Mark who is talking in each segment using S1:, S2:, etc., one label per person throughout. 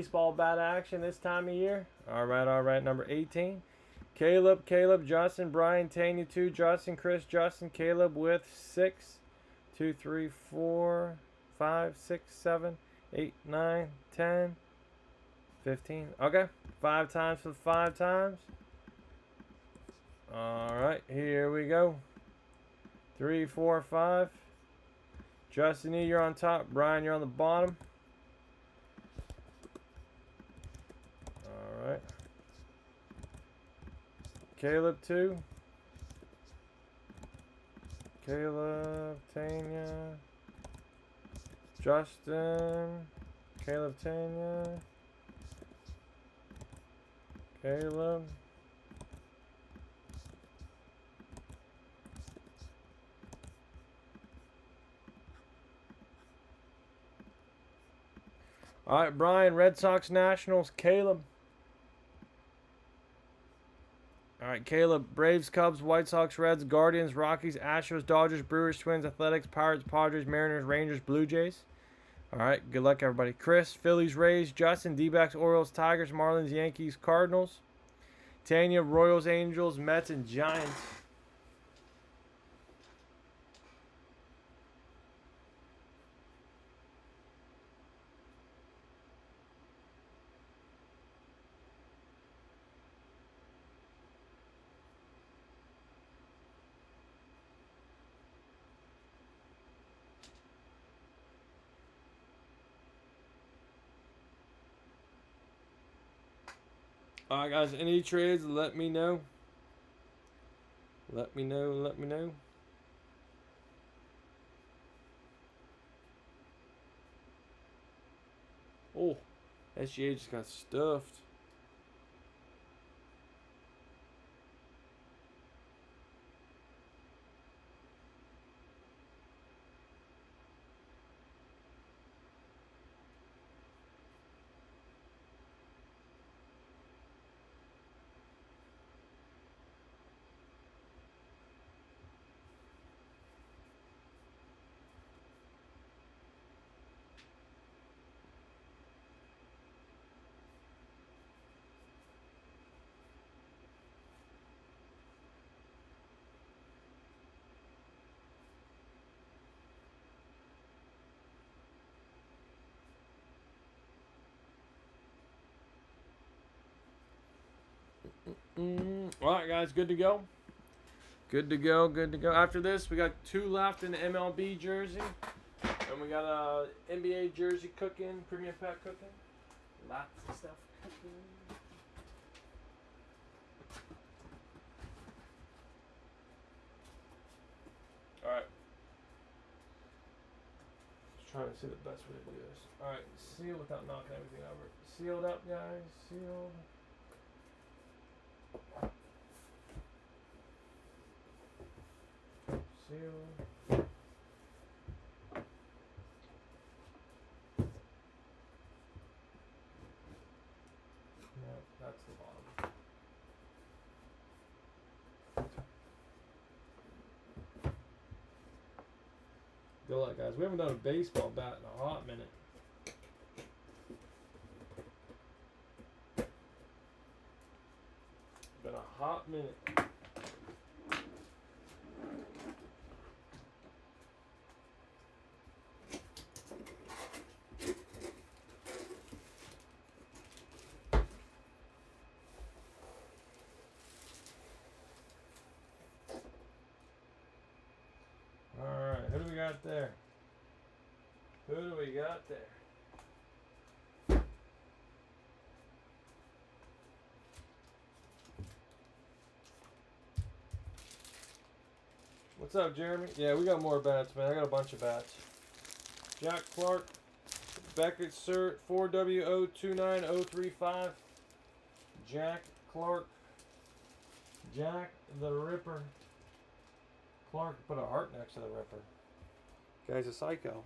S1: baseball bat action this time of year. All right. Number 18. Caleb, Justin, Brian, Tanya, 2, Justin, Chris, Justin, Caleb with 6, 2, 3, 4, 5, 6, 7, 8, 9, 10, 15. Okay, 5 times for 5 times. All right, here we go. 3, 4, 5. Justin E, you're on top. Brian, you're on the bottom. All right. Caleb 2. Caleb, Tanya, Justin, Caleb, Tanya, Caleb. All right, Brian, Red Sox Nationals, Caleb. All right, Caleb, Braves, Cubs, White Sox, Reds, Guardians, Rockies, Astros, Dodgers, Brewers, Twins, Athletics, Pirates, Padres, Mariners, Rangers, Blue Jays. All right, good luck, everybody. Chris, Phillies, Rays, Justin, D-backs, Orioles, Tigers, Marlins, Yankees, Cardinals. Tanya, Royals, Angels, Mets, and Giants. All right, guys, any trades, let me know. Let me know. Oh, SGA just got stuffed. All right, guys, good to go. Good to go. After this, we got 2 left in the MLB jersey. And we got a NBA jersey cooking, premium pack cooking. Lots of stuff cooking. Alright. Just trying to see the best way to do this. Alright, seal without knocking everything over. Sealed up, guys. Sealed. Sealed. No, that's the bottom. Good luck, guys. We haven't done a baseball bat in a hot minute. Been a hot minute. Alright, who do we got there? Who do we got there? What's up, Jeremy? Yeah, we got more bats, man. I got a bunch of bats. Jack Clark, Beckett Cert, 4WO29035. Jack Clark. Jack the Ripper. Clark put a heart next to the Ripper. Guy's a psycho.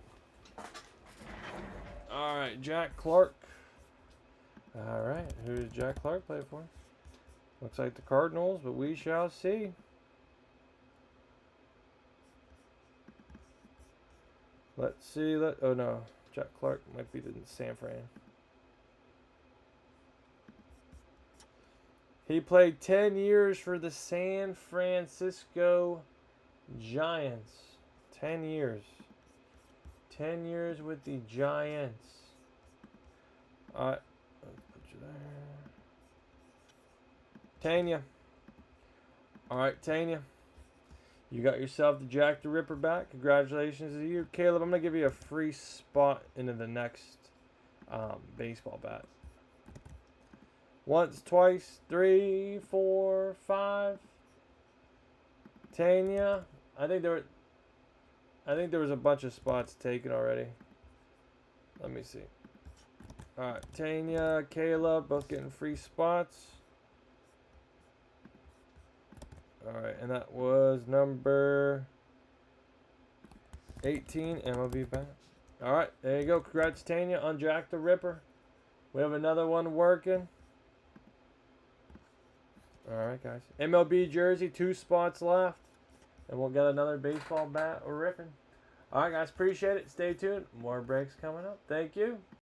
S1: Alright, Jack Clark. Alright, who does Jack Clark play for? Looks like the Cardinals, but we shall see. Let's see. Oh no, Jack Clark might be in San Fran. He played 10 years for the San Francisco Giants. 10 years. 10 years with the Giants. Alright. Let's put you there. Tanya. Alright, Tanya. You got yourself the Jack the Ripper back. Congratulations to you. Caleb, I'm going to give you a free spot into the next baseball bat. Once, twice, 3, 4, 5. Tanya. I think there was a bunch of spots taken already. Let me see. Alright, Tanya, Caleb, both getting free spots. Alright, and that was number 18, MLB bat. Alright, there you go. Congrats, Tanya, on Jack the Ripper. We have another one working. Alright, guys. MLB jersey, 2 spots left. And we'll get another baseball bat or ripping. Alright, guys. Appreciate it. Stay tuned. More breaks coming up. Thank you.